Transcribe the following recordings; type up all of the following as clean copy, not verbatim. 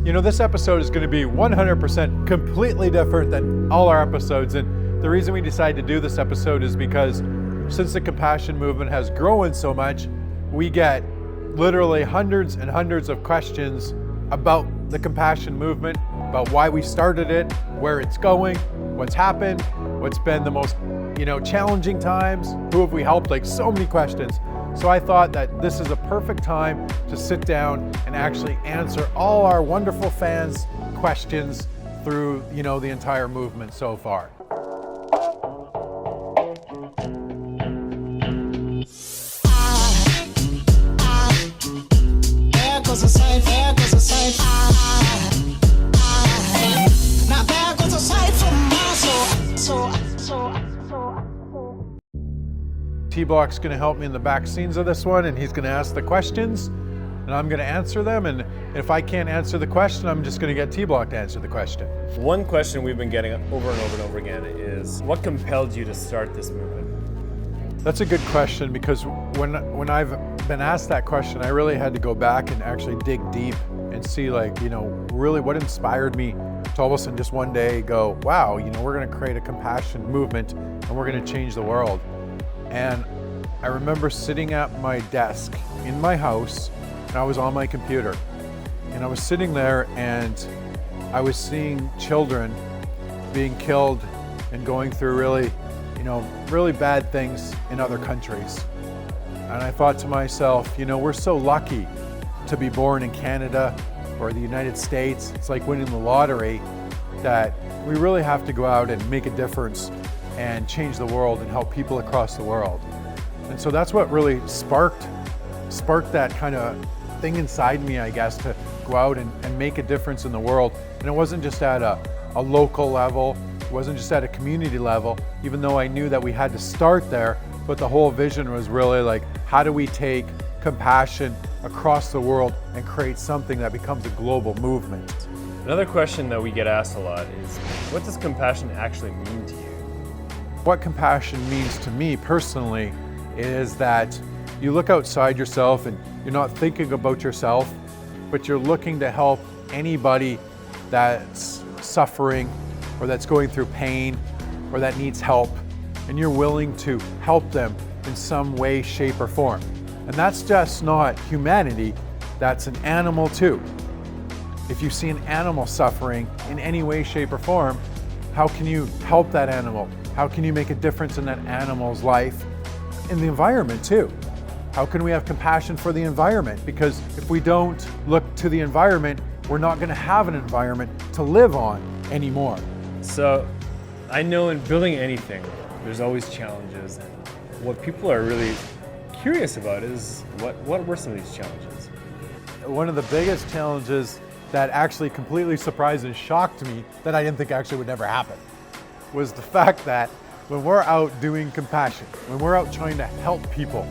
You know, this episode is going to be 100% completely different than all our episodes. And the reason we decided to do this episode is because since the compassion movement has grown so much, we get literally hundreds and hundreds of questions about the compassion movement, about why we started it, where it's going, what's happened, what's been the most, challenging times, who have we helped, like so many questions. So I thought that this is a perfect time to sit down and actually answer all our wonderful fans' questions through, the entire movement so far. T-Block's going to help me in the back scenes of this one, and he's going to ask the questions, and I'm going to answer them, and if I can't answer the question, I'm just going to get T-Block to answer the question. One question we've been getting over and over and over again is, what compelled you to start this movement? That's a good question, because when I've been asked that question, I really had to go back and actually dig deep and see, really what inspired me to all of a sudden just one day go, wow, we're going to create a compassion movement, and we're going to change the world. And I remember sitting at my desk in my house, and I was on my computer, and I was sitting there and I was seeing children being killed and going through really bad things in other countries. And I thought to myself, we're so lucky to be born in Canada or the United States. It's like winning the lottery, that we really have to go out and make a difference and change the world and help people across the world. And so that's what really sparked that kind of thing inside me, I guess, to go out and make a difference in the world. And it wasn't just at a local level, it wasn't just at a community level, even though I knew that we had to start there, but the whole vision was really like, how do we take compassion across the world and create something that becomes a global movement? Another question that we get asked a lot is, what does compassion actually mean to you? What compassion means to me personally is that you look outside yourself and you're not thinking about yourself, but you're looking to help anybody that's suffering or that's going through pain or that needs help, and you're willing to help them in some way, shape, or form. And that's just not humanity, that's an animal too. If you see an animal suffering in any way, shape, or form, how can you help that animal? How can you make a difference in that animal's life? In the environment too. How can we have compassion for the environment? Because if we don't look to the environment, we're not going to have an environment to live on anymore. So I know in building anything, there's always challenges, and what people are really curious about is what were some of these challenges? One of the biggest challenges that actually completely surprised and shocked me, that I didn't think actually would never happen, was the fact that when we're out doing compassion, when we're out trying to help people,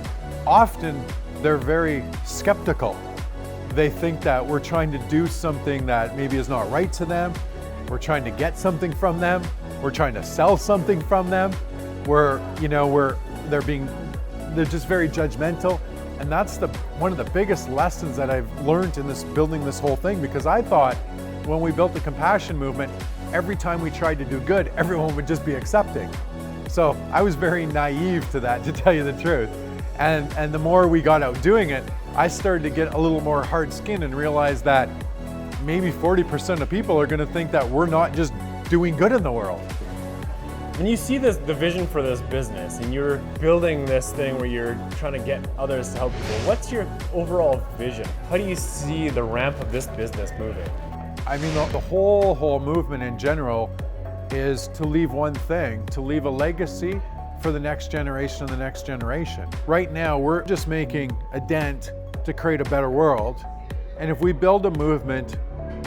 often they're very skeptical. They think that we're trying to do something that maybe is not right to them. We're trying to get something from them. We're trying to sell something from them. They're just very judgmental. And that's one of the biggest lessons that I've learned in building this whole thing, because I thought when we built the compassion movement, every time we tried to do good, everyone would just be accepting. So I was very naive to that, to tell you the truth. And the more we got out doing it, I started to get a little more hard skin and realize that maybe 40% of people are going to think that we're not just doing good in the world. When you see the vision for this business and you're building this thing where you're trying to get others to help people, what's your overall vision? How do you see the ramp of this business moving? I mean, the whole movement in general is to leave one thing, to leave a legacy for the next generation and the next generation. Right now, we're just making a dent to create a better world. And if we build a movement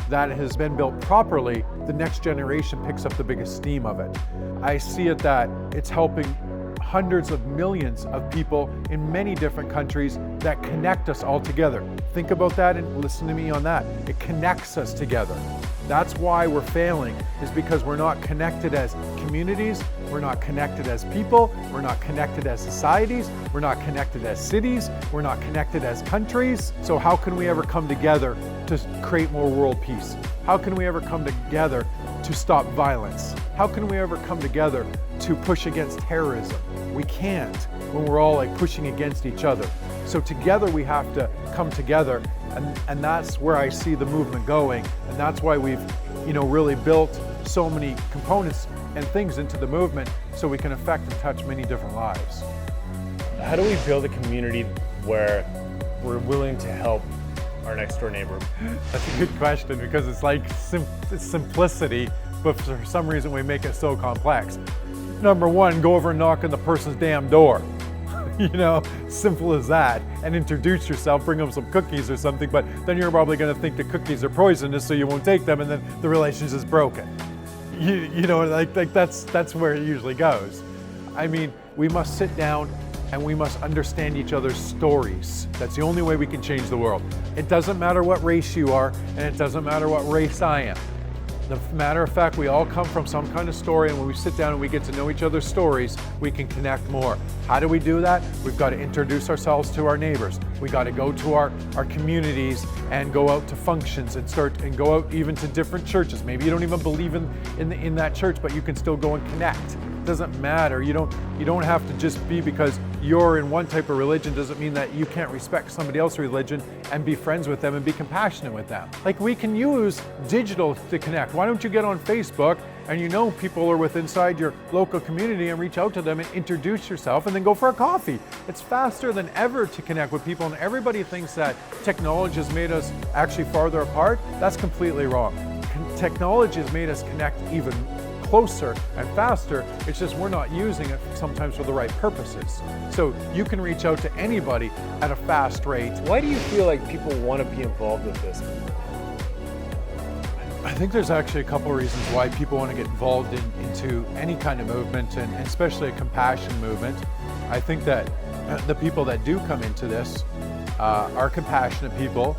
that has been built properly, the next generation picks up the biggest steam of it. I see it that it's helping hundreds of millions of people in many different countries that connect us all together. Think about that and listen to me on that. It connects us together. That's why we're failing, is because we're not connected as communities, we're not connected as people, we're not connected as societies, we're not connected as cities, we're not connected as countries. So how can we ever come together to create more world peace? How can we ever come together to stop violence? How can we ever come together to push against terrorism? We can't when we're all like pushing against each other. So together we have to come together, and that's where I see the movement going, and that's why we've really built so many components and things into the movement so we can affect and touch many different lives. How do we build a community where we're willing to help our next door neighbor? That's a good question, because it's like it's simplicity, but for some reason we make it so complex. Number one, go over and knock on the person's damn door. Simple as that. And introduce yourself, bring them some cookies or something, but then you're probably going to think the cookies are poisonous, so you won't take them, and then the relationship is broken. That's where it usually goes. I mean, we must sit down and we must understand each other's stories. That's the only way we can change the world. It doesn't matter what race you are, and it doesn't matter what race I am. The matter of fact, we all come from some kind of story, and when we sit down and we get to know each other's stories, we can connect more. How do we do that? We've got to introduce ourselves to our neighbors. We got to go to our communities and go out to functions and go out even to different churches. Maybe you don't even believe in that church, but you can still go and connect. It doesn't matter. You don't have to just be because you're in one type of religion doesn't mean that you can't respect somebody else's religion and be friends with them and be compassionate with them. Like, we can use digital to connect. Why don't you get on Facebook and people are with inside your local community and reach out to them and introduce yourself and then go for a coffee. It's faster than ever to connect with people, and everybody thinks that technology has made us actually farther apart. That's completely wrong. Technology has made us connect even closer and faster. It's just we're not using it sometimes for the right purposes. So you can reach out to anybody at a fast rate. Why do you feel like people want to be involved with this? I think there's actually a couple of reasons why people want to get involved into any kind of movement, and especially a compassion movement. I think that the people that do come into this are compassionate people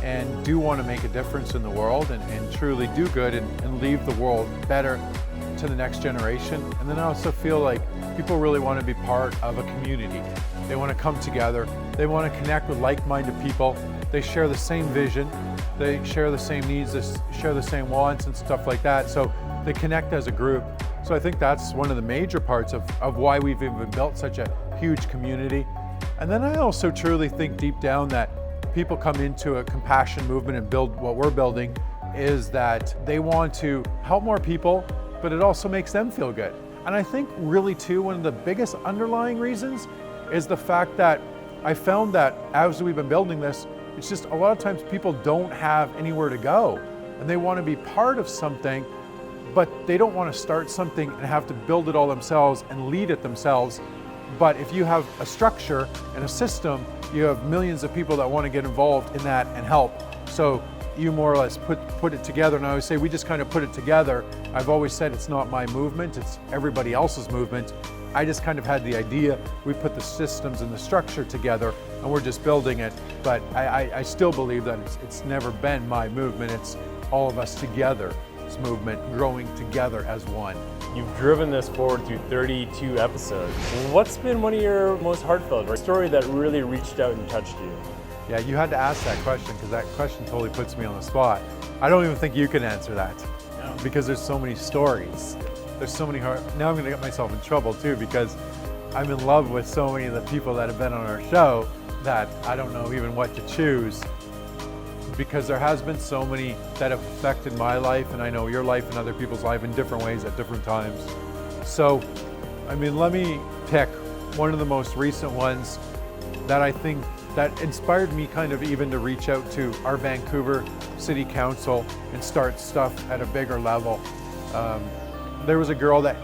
and do want to make a difference in the world and truly do good and leave the world better to the next generation. And then I also feel like people really want to be part of a community. They want to come together. They want to connect with like-minded people. They share the same vision. They share the same needs. They share the same wants and stuff like that. So they connect as a group. So I think that's one of the major parts of why we've even built such a huge community. And then I also truly think deep down that people come into a compassion movement and build what we're building is that they want to help more people, but it also makes them feel good. And I think really too, one of the biggest underlying reasons is the fact that I found that as we've been building this, it's just a lot of times people don't have anywhere to go and they want to be part of something, but they don't want to start something and have to build it all themselves and lead it themselves. But if you have a structure and a system, you have millions of people that want to get involved in that and help. So you more or less put it together. And I always say we just kind of put it together. I've always said it's not my movement, it's everybody else's movement. I just kind of had the idea, we put the systems and the structure together and we're just building it. But I still believe that it's never been my movement, it's all of us together, this movement growing together as one. You've driven this forward through 32 episodes. What's been one of your most heartfelt, or a story that really reached out and touched you? Yeah, you had to ask that question because that question totally puts me on the spot. I don't even think you can answer that because there's so many stories. There's so many now I'm gonna get myself in trouble too because I'm in love with so many of the people that have been on our show that I don't know even what to choose, because there has been so many that have affected my life, and I know your life and other people's life in different ways at different times. So, I mean, let me pick one of the most recent ones that I think that inspired me kind of even to reach out to our Vancouver City Council and start stuff at a bigger level. There was a girl that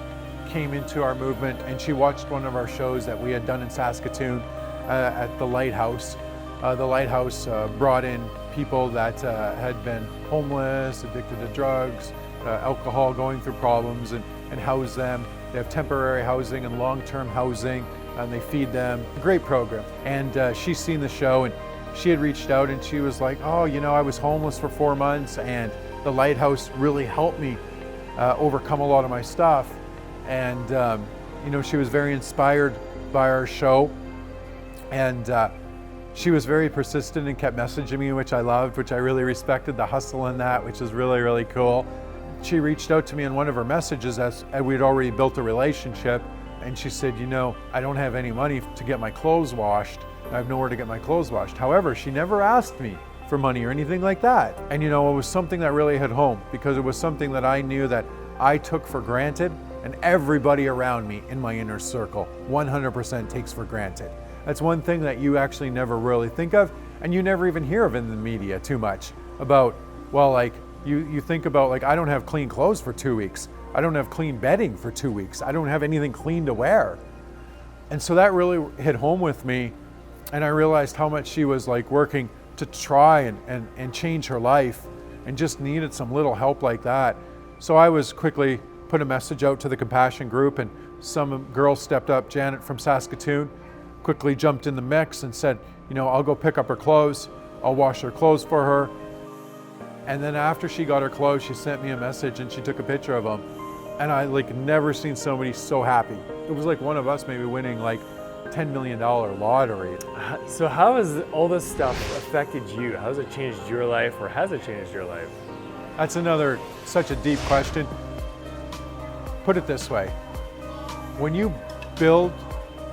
came into our movement and she watched one of our shows that we had done in Saskatoon at the Lighthouse. The Lighthouse brought in people that had been homeless, addicted to drugs, alcohol, going through problems, and and house them. They have temporary housing and long-term housing, and they feed them. Great program. And she's seen the show, and she had reached out and she was like, oh, you know, I was homeless for 4 months and the Lighthouse really helped me overcome a lot of my stuff. And, you know, she was very inspired by our show. And she was very persistent and kept messaging me, which I loved, which I really respected the hustle in that, which is really, really cool. She reached out to me in one of her messages as we'd already built a relationship. And she said, you know, I don't have any money to get my clothes washed. I have nowhere to get my clothes washed. However, she never asked me for money or anything like that. And you know, it was something that really hit home because it was something that I knew that I took for granted and everybody around me in my inner circle 100% takes for granted. That's one thing that you actually never really think of and you never even hear of in the media too much about, well, like you think about like, I don't have clean clothes for 2 weeks. I don't have clean bedding for 2 weeks. I don't have anything clean to wear. And so that really hit home with me. And I realized how much she was like working to try and change her life and just needed some little help like that. So I was quickly put a message out to the Compassion group and some girls stepped up. Janet from Saskatoon quickly jumped in the mix and said, you know, I'll go pick up her clothes. I'll wash her clothes for her. And then after she got her clothes, she sent me a message and she took a picture of them. And I like never seen somebody so happy. It was like one of us maybe winning like $10 million lottery. So how has all this stuff affected you? How has it changed your life, or has it changed your life? That's another such a deep question. Put it this way. When you build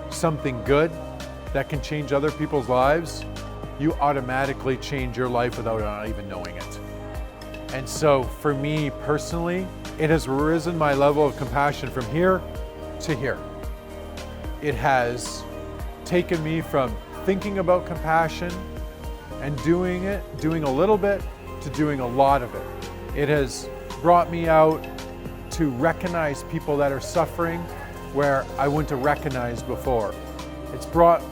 something good that can change other people's lives, you automatically change your life without not even knowing it. And so for me personally, it has risen my level of compassion from here to here. It has taken me from thinking about compassion and doing a little bit, to doing a lot of it. It has brought me out to recognize people that are suffering where I wouldn't have recognized before. It's brought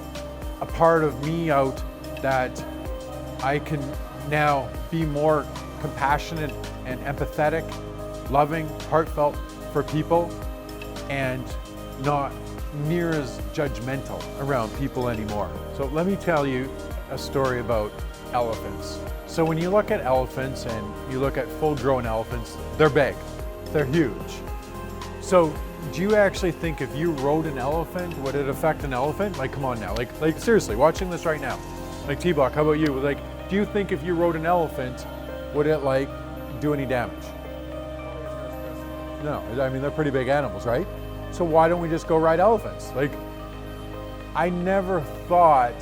a part of me out that I can now be more compassionate and empathetic, loving, heartfelt for people, and not near as judgmental around people anymore. So let me tell you a story about elephants. So when you look at elephants and you look at full-grown elephants, they're big, they're huge. So do you actually think if you rode an elephant, would it affect an elephant? Like, come on now, like seriously, watching this right now. Like T-Block, how about you? Like, do you think if you rode an elephant, would it like do any damage? No, I mean, they're pretty big animals, right? So why don't we just go ride elephants? Like, I never thought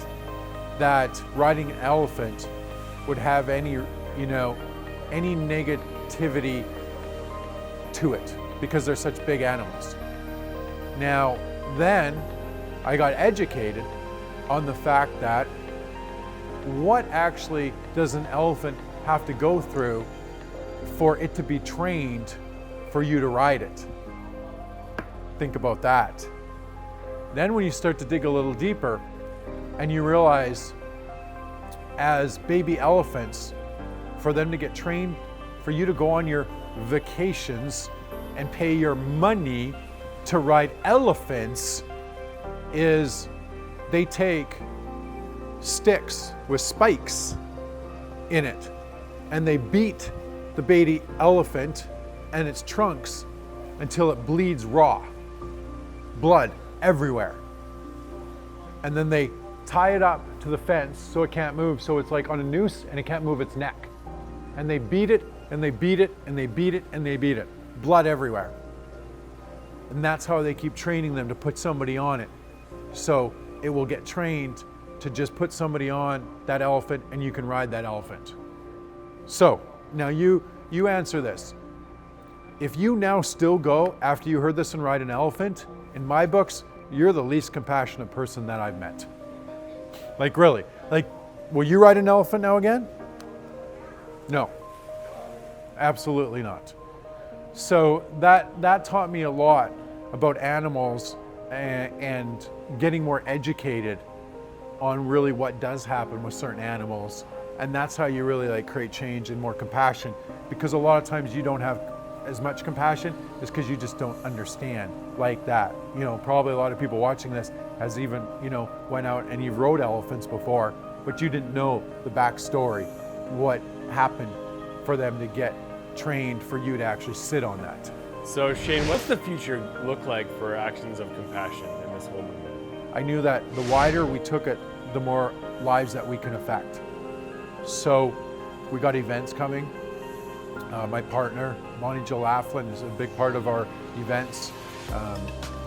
that riding an elephant would have any, you know, any negativity to it because they're such big animals. Now, then I got educated on the fact that what actually does an elephant have to go through for it to be trained for you to ride it? Think about that. Then when you start to dig a little deeper and you realize as baby elephants, for them to get trained, for you to go on your vacations and pay your money to ride elephants, is they take sticks with spikes in it and they beat the baby elephant and its trunks until it bleeds raw. Blood everywhere. And then they tie it up to the fence so it can't move, so it's like on a noose and it can't move its neck. And they beat it and they beat it and they beat it and they beat it. Blood everywhere. And that's how they keep training them to put somebody on it. So it will get trained to just put somebody on that elephant and you can ride that elephant. So now you answer this. If you now still go after you heard this and ride an elephant, in my books, you're the least compassionate person that I've met. Like really, like, will you ride an elephant now again? No, absolutely not. So that taught me a lot about animals and getting more educated on really what does happen with certain animals. And that's how you really like create change and more compassion, because a lot of times you don't have as much compassion is because you just don't understand like that. You know, probably a lot of people watching this has even, you know, went out and you rode elephants before, but you didn't know the backstory, what happened for them to get trained for you to actually sit on that. So Shane, what's the future look like for Actions of Compassion in this whole movement? I knew that the wider we took it, the more lives that we can affect. So we got events coming. My partner, Bonnie Jill Laughlin, is a big part of our events.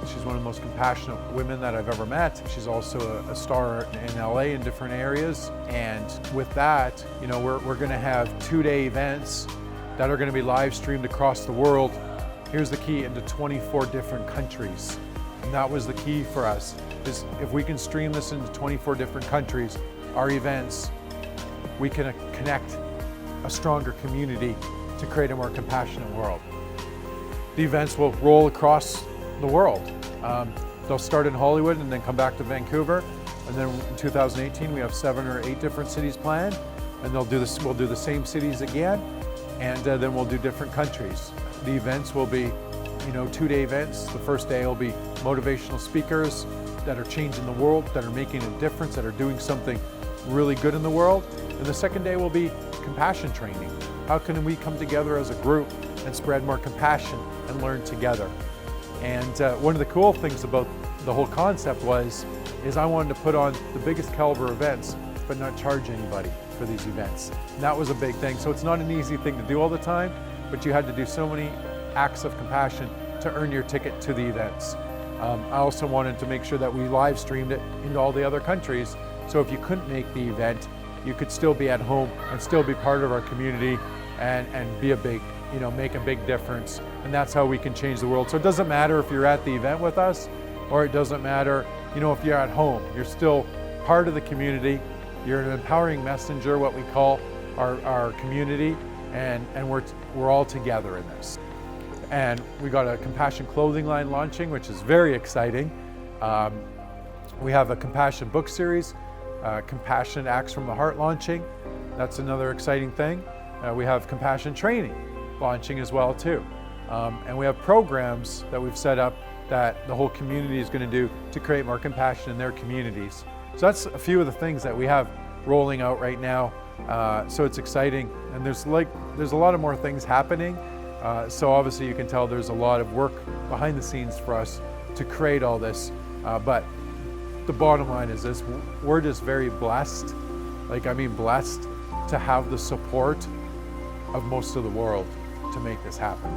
She's one of the most compassionate women that I've ever met. She's also a star in LA in different areas. And with that, you know, we're gonna have 2-day events that are gonna be live streamed across the world. Here's the key, into 24 different countries. And that was the key for us, is if we can stream this into 24 different countries, our events, we can connect a stronger community to create a more compassionate world. The events will roll across the world. They'll start in Hollywood and then come back to Vancouver. And then in 2018, we have 7 or 8 different cities planned. And we'll do the same cities again. And then we'll do different countries. The events will be, you know, 2-day events. The first day will be motivational speakers that are changing the world, that are making a difference, that are doing something really good in the world. And the second day will be compassion training. How can we come together as a group and spread more compassion and learn together? And one of the cool things about the whole concept is I wanted to put on the biggest caliber events, but not charge anybody for these events. And that was a big thing. So it's not an easy thing to do all the time, but you had to do so many acts of compassion to earn your ticket to the events. I also wanted to make sure that we live streamed it into all the other countries. So if you couldn't make the event, you could still be at home and still be part of our community and be a big, you know, make a big difference. And that's how we can change the world. So it doesn't matter if you're at the event with us, or it doesn't matter, you know, if you're at home, you're still part of the community. You're an empowering messenger, what we call our community, and we're all together in this. And we got a compassion clothing line launching, which is very exciting. We have a compassion book series, Compassion Acts from the Heart launching. That's another exciting thing. We have compassion training launching as well too. And we have programs that we've set up that the whole community is going to do to create more compassion in their communities. So that's a few of the things that we have rolling out right now. So it's exciting, and there's a lot of more things happening. So obviously you can tell there's a lot of work behind the scenes for us to create all this. But the bottom line is this: we're just very blessed, blessed to have the support of most of the world to make this happen.